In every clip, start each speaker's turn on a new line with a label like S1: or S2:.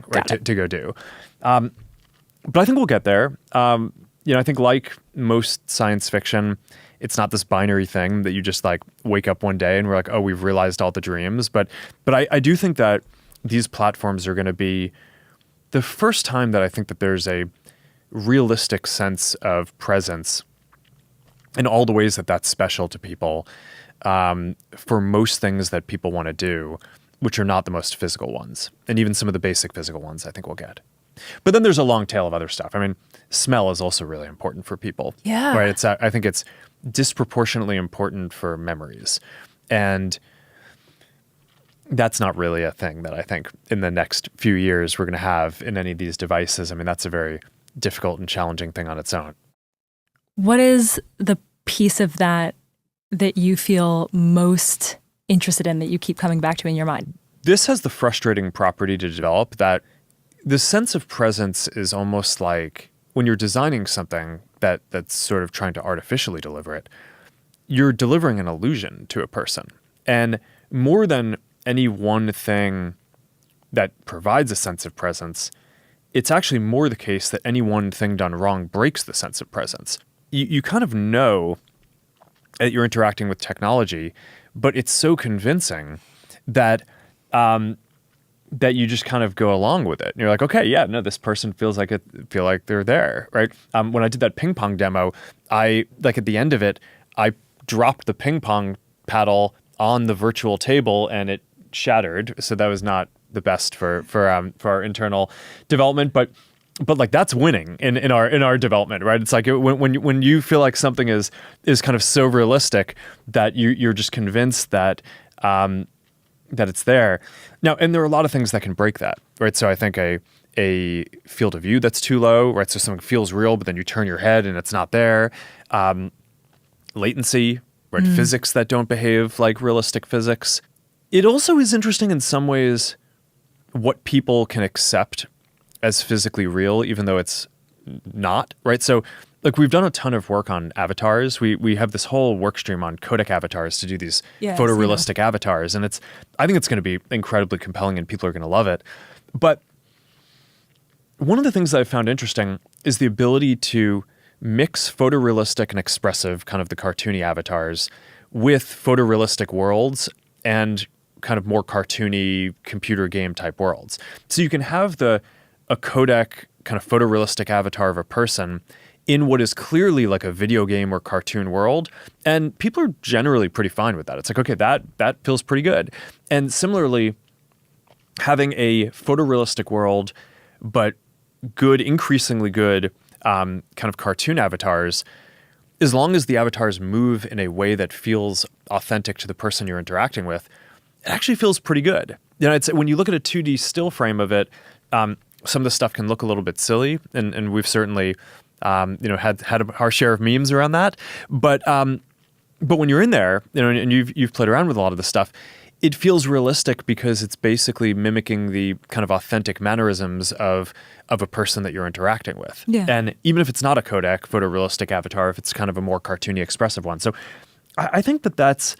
S1: right, to go do. But I think we'll get there. I think like most science fiction, it's not this binary thing that you just like wake up one day and we're like, oh, we've realized all the dreams. But I do think that these platforms are going to be the first time that I think that there's a realistic sense of presence in all the ways that that's special to people for most things that people want to do, which are not the most physical ones. And even some of the basic physical ones I think we'll get. But then there's a long tail of other stuff. I mean, smell is also really important for people.
S2: Yeah.
S1: Right? I think it's disproportionately important for memories. And that's not really a thing that I think in the next few years we're going to have in any of these devices. I mean, that's a very difficult and challenging thing on its own.
S2: What is the piece of that you feel most interested in, that you keep coming back to in your mind?
S1: This has the frustrating property to develop that the sense of presence is almost like when you're designing something that's sort of trying to artificially deliver it, you're delivering an illusion to a person. And more than any one thing that provides a sense of presence, it's actually more the case that any one thing done wrong breaks the sense of presence. You kind of know that you're interacting with technology, but it's so convincing that that you just kind of go along with it. And you're like, okay, yeah, no, this person feel like they're there, right? When I did that ping pong demo, at the end of it, I dropped the ping pong paddle on the virtual table and it shattered. So that was not the best for our internal development, but like that's winning in our development, right? It's like when you feel like something is kind of so realistic that you're just convinced that that it's there. Now, and there are a lot of things that can break that, right? So I think a field of view that's too low, right? So something feels real, but then you turn your head and it's not there. Latency, right? Physics that don't behave like realistic physics. It also is interesting in some ways what people can accept as physically real, even though it's not, right? So like we've done a ton of work on avatars. We have this whole work stream on codec avatars to do these photorealistic avatars. And I think it's going to be incredibly compelling and people are going to love it. But one of the things that I found interesting is the ability to mix photorealistic and expressive, kind of the cartoony avatars, with photorealistic worlds and kind of more cartoony computer game type worlds. So you can have a codec kind of photorealistic avatar of a person in what is clearly like a video game or cartoon world. And people are generally pretty fine with that. It's like, okay, that feels pretty good. And similarly, having a photorealistic world, but good, increasingly good kind of cartoon avatars, as long as the avatars move in a way that feels authentic to the person you're interacting with, it actually feels pretty good. It's when you look at a 2D still frame of it, some of the stuff can look a little bit silly, and we've certainly had our share of memes around that. But when you're in there, and you've played around with a lot of the stuff, it feels realistic because it's basically mimicking the kind of authentic mannerisms of a person that you're interacting with.
S2: Yeah.
S1: And even if it's not a codec photorealistic avatar, if it's kind of a more cartoony, expressive one. So I think that's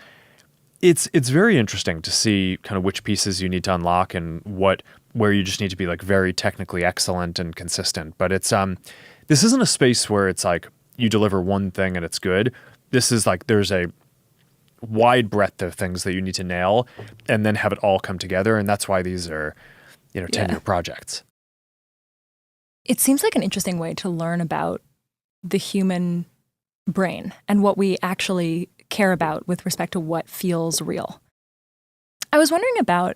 S1: it's very interesting to see kind of which pieces you need to unlock and where you just need to be like very technically excellent and consistent. But it's this isn't a space where it's like you deliver one thing and it's good. This is like there's a wide breadth of things that you need to nail and then have it all come together. And that's why these are, 10-year projects.
S2: It seems like an interesting way to learn about the human brain and what we actually care about with respect to what feels real. I was wondering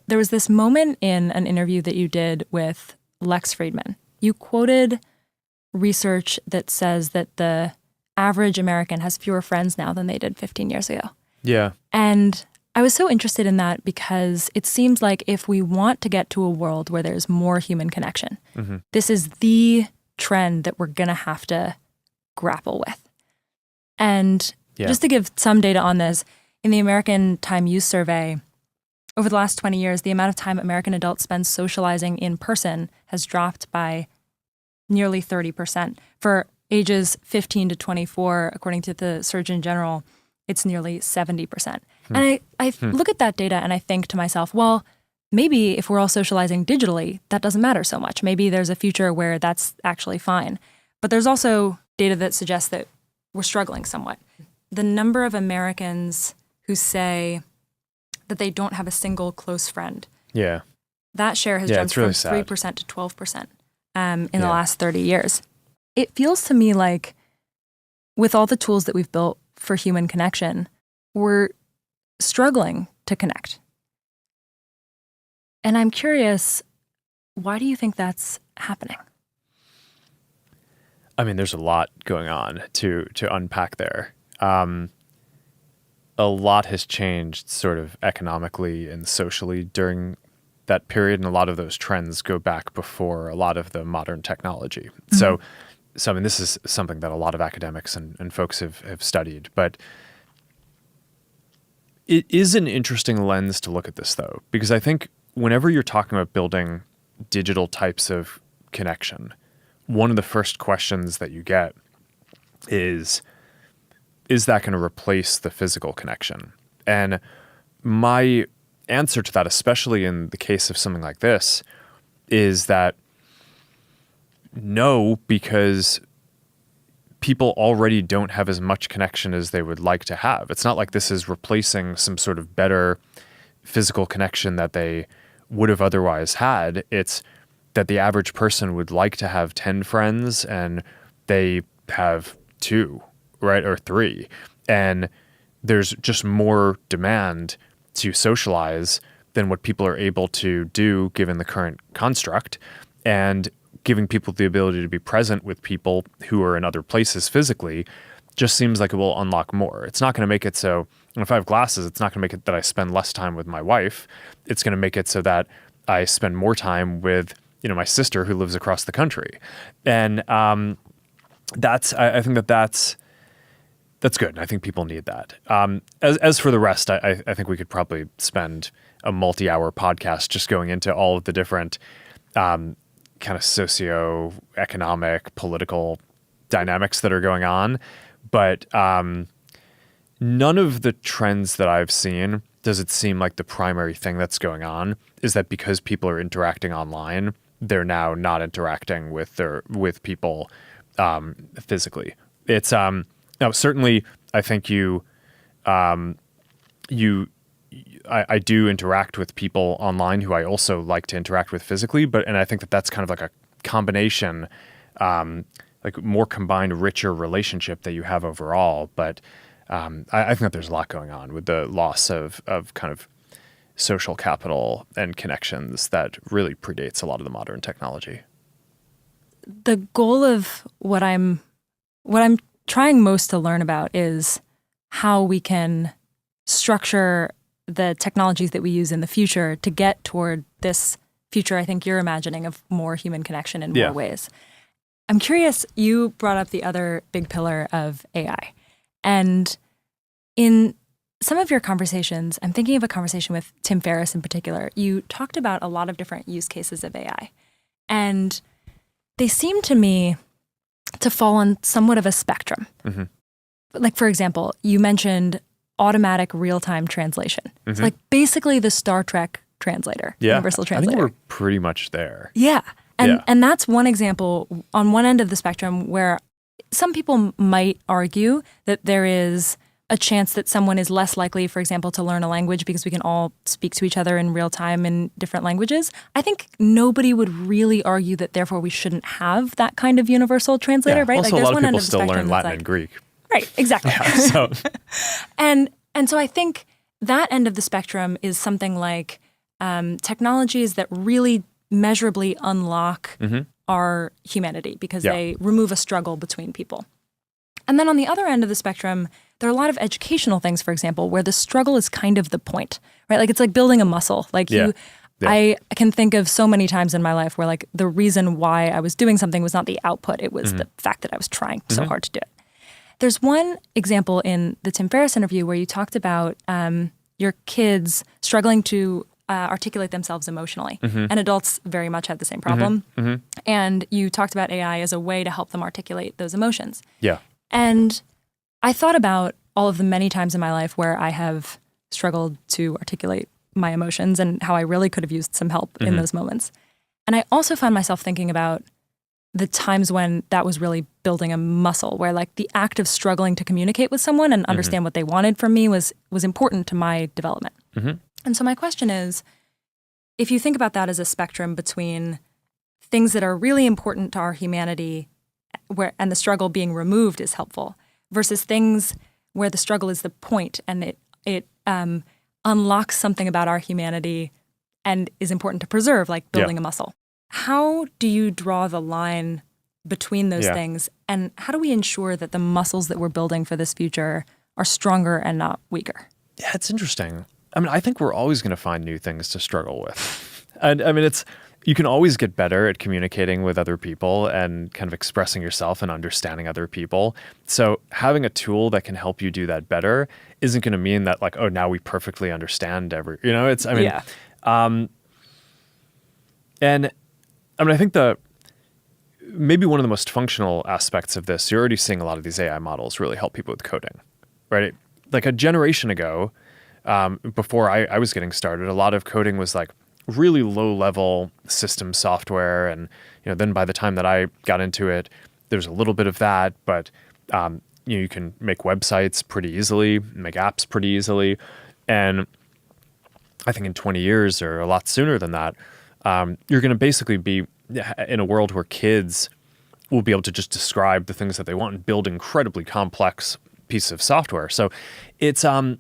S2: there was this moment in an interview that you did with Lex Fridman. You quoted research that says that the average American has fewer friends now than they did 15 years ago.
S1: Yeah.
S2: And I was so interested in that because it seems like if we want to get to a world where there's more human connection, this is the trend that we're going to have to grapple with. And just to give some data on this, in the American Time Use Survey, over the last 20 years, the amount of time American adults spend socializing in person has dropped by nearly 30%. For ages 15 to 24, according to the Surgeon General, it's nearly 70%. And I look at that data and I think to myself, well, maybe if we're all socializing digitally, that doesn't matter so much. Maybe there's a future where that's actually fine. But there's also data that suggests that we're struggling somewhat. The number of Americans who say that they don't have a single close friend, that share has jumped from 3% to 12% in the last 30 years. It feels to me like with all the tools that we've built for human connection, we're struggling to connect. And I'm curious, why do you think that's happening?
S1: I mean, there's a lot going on to unpack there. A lot has changed sort of economically and socially during that period, and a lot of those trends go back before a lot of the modern technology. So I mean, this is something that a lot of academics and folks have studied, but it is an interesting lens to look at this, though, because I think whenever you're talking about building digital types of connection, one of the first questions that you get is that going to replace the physical connection? And my answer to that, especially in the case of something like this, is that no, because people already don't have as much connection as they would like to have. It's not like this is replacing some sort of better physical connection that they would have otherwise had. It's that the average person would like to have 10 friends and they have 2, right? Or 3. And there's just more demand to socialize than what people are able to do given the current construct. And giving people the ability to be present with people who are in other places physically just seems like it will unlock more. It's not going to make it so, if I have glasses, it's not going to make it that I spend less time with my wife. It's going to make it so that I spend more time with, my sister who lives across the country. And I think that's good. I think people need that. As for the rest, I think we could probably spend a multi-hour podcast just going into all of the different kind of socio-economic, political dynamics that are going on. But none of the trends that I've seen does it seem like the primary thing that's going on is that because people are interacting online, they're now not interacting with people physically. It's now certainly I think I do interact with people online who I also like to interact with physically, and I think that's kind of like a combination, like more combined, richer relationship that you have overall. But I think that there's a lot going on with the loss of kind of social capital and connections that really predates a lot of the modern technology.
S2: The goal of what I'm trying most to learn about is how we can structure the technologies that we use in the future to get toward this future I think you're imagining of more human connection in more ways. I'm curious, you brought up the other big pillar of AI. And in some of your conversations, I'm thinking of a conversation with Tim Ferriss in particular, you talked about a lot of different use cases of AI. And they seem to me to fall on somewhat of a spectrum. Mm-hmm. Like, for example, you mentioned automatic real-time translation. Mm-hmm. It's like basically the Star Trek translator, universal translator.
S1: I think we're pretty much there.
S2: Yeah. And that's one example on one end of the spectrum where some people might argue that there is a chance that someone is less likely, for example, to learn a language because we can all speak to each other in real time in different languages. I think nobody would really argue that therefore we shouldn't have that kind of universal translator, right?
S1: Also,
S2: like,
S1: a lot of people still learn Latin and Greek.
S2: Right, exactly.
S1: Yeah, so.
S2: And so I think that end of the spectrum is something like technologies that really measurably unlock our humanity because they remove a struggle between people. And then on the other end of the spectrum, there are a lot of educational things, for example, where the struggle is kind of the point, right? Like it's like building a muscle. Like I can think of so many times in my life where like the reason why I was doing something was not the output. It was the fact that I was trying so hard to do it. There's one example in the Tim Ferriss interview where you talked about your kids struggling to articulate themselves emotionally. And adults very much have the same problem. And you talked about AI as a way to help them articulate those emotions.
S1: Yeah.
S2: And I thought about all of the many times in my life where I have struggled to articulate my emotions and how I really could have used some help in those moments. And I also found myself thinking about the times when that was really building a muscle, where like the act of struggling to communicate with someone and understand what they wanted from me was important to my development. And so my question is, if you think about that as a spectrum between things that are really important to our humanity and the struggle being removed is helpful versus things where the struggle is the point and it unlocks something about our humanity and is important to preserve, like building a muscle. How do you draw the line between those things, and how do we ensure that the muscles that we're building for this future are stronger and not weaker?
S1: Yeah, it's interesting. I mean, I think we're always going to find new things to struggle with. And I mean, you can always get better at communicating with other people and kind of expressing yourself and understanding other people. So having a tool that can help you do that better isn't going to mean that like, oh, now we perfectly understand I think maybe one of the most functional aspects of this, you're already seeing a lot of these AI models really help people with coding, right? Like a generation ago, before I was getting started, a lot of coding was like really low level system software. And, then by the time that I got into it, there's a little bit of that, but, you can make websites pretty easily, make apps pretty easily. And I think in 20 years or a lot sooner than that, you're going to basically be in a world where kids will be able to just describe the things that they want and build incredibly complex pieces of software. So it's, in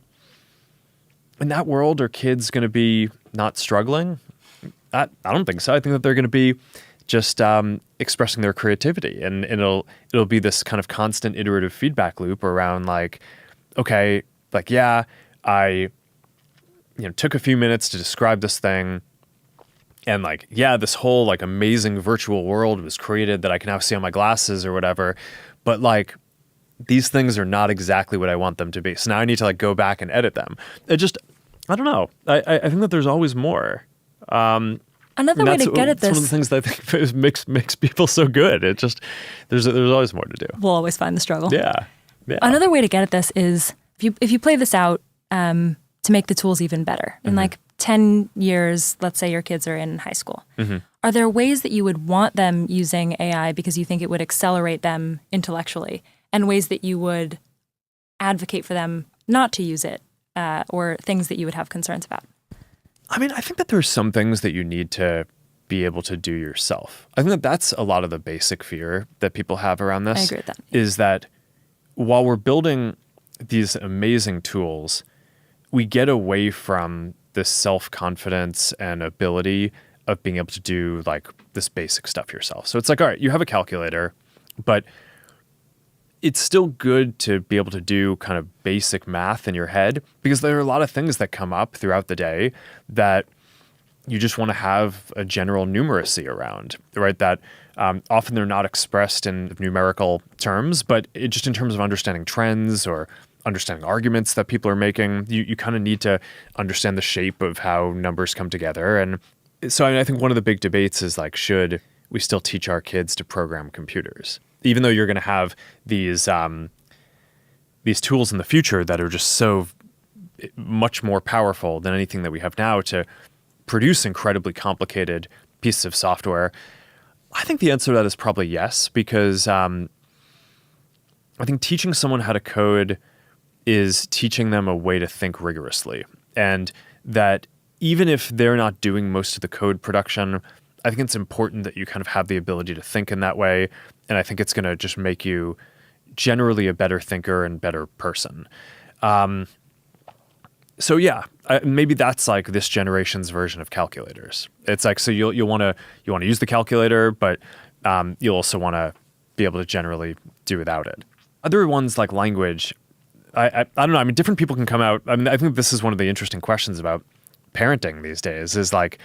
S1: that world, are kids going to be not struggling? I don't think so. I think that they're going to be just expressing their creativity, and it'll be this kind of constant iterative feedback loop around like, okay, like, yeah, I took a few minutes to describe this thing. And like, yeah, this whole like amazing virtual world was created that I can now see on my glasses or whatever. But like, these things are not exactly what I want them to be. So now I need to like go back and edit them. I don't know. I think that there's always more.
S2: Another way to get at this.
S1: It's one of the things that I think makes people so good. It just, there's always more to do.
S2: We'll always find the struggle.
S1: Yeah.
S2: Another way to get at this is if you play this out to make the tools even better. And like 10 years, let's say your kids are in high school. Are there ways that you would want them using AI because you think it would accelerate them intellectually, and ways that you would advocate for them not to use it, or things that you would have concerns about?
S1: I mean, I think that there's some things that you need to be able to do yourself. I think that that's a lot of the basic fear that people have around this.
S2: I agree with that.
S1: Is that while we're building these amazing tools, we get away from this self-confidence and ability of being able to do like this basic stuff yourself. So it's like, all right, you have a calculator, but it's still good to be able to do kind of basic math in your head, because there are a lot of things that come up throughout the day that you just want to have a general numeracy around, right? That often they're not expressed in numerical terms, but just in terms of understanding trends or understanding arguments that people are making, you kind of need to understand the shape of how numbers come together. And so I think one of the big debates is like, should we still teach our kids to program computers? Even though you're going to have these tools in the future that are just so much more powerful than anything that we have now to produce incredibly complicated pieces of software, I think the answer to that is probably yes, because I think teaching someone how to code is teaching them a way to think rigorously. And that even if they're not doing most of the code production, I think it's important that you kind of have the ability to think in that way. And I think it's going to just make you generally a better thinker and better person. So yeah, maybe that's like this generation's version of calculators. It's like, so you'll want to use the calculator, but you'll also want to be able to generally do without it. Other ones like language, I don't know. I mean, different people can come out. I mean, I think this is one of the interesting questions about parenting these days is like,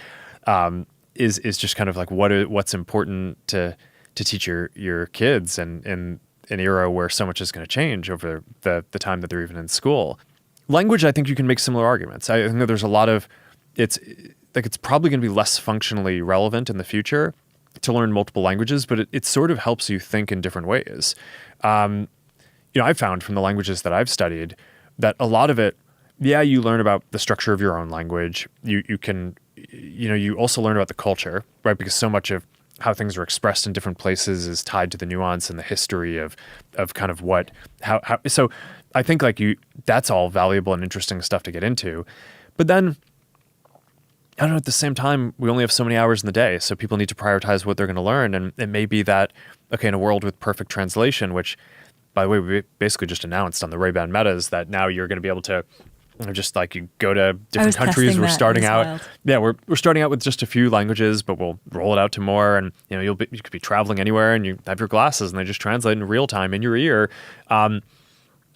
S1: is just kind of like what's important to teach your kids in an era where so much is going to change over the time that they're even in school. Language, I think you can make similar arguments. I think that there's a lot of, it's probably going to be less functionally relevant in the future to learn multiple languages, but it sort of helps you think in different ways. I've found from the languages that I've studied that a lot of it yeah, you learn about the structure of your own language. You can, you also learn about the culture, right? Because so much of how things are expressed in different places is tied to the nuance and the history of kind of how. So I think like that's all valuable and interesting stuff to get into. But then, I don't know, at the same time, we only have so many hours in the day. So people need to prioritize what they're going to learn. And it may be that, okay, in a world with perfect translation, which, by the way, we basically just announced on the Ray-Ban Metas that now you're going to be able to just like you go to different countries. We're starting out. Wild. Yeah, we're starting out with just a few languages, but we'll roll it out to more. And you could be traveling anywhere, and you have your glasses, and they just translate in real time in your ear. So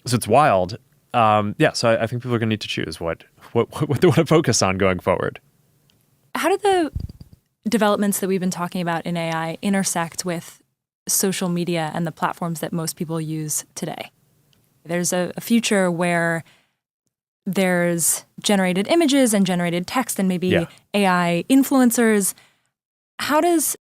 S1: it's wild. So I think people are going to need to choose what they want to focus on going forward.
S2: How do the developments that we've been talking about in AI intersect with social media and the platforms that most people use today? There's a future where there's generated images and generated text and maybe AI influencers. How does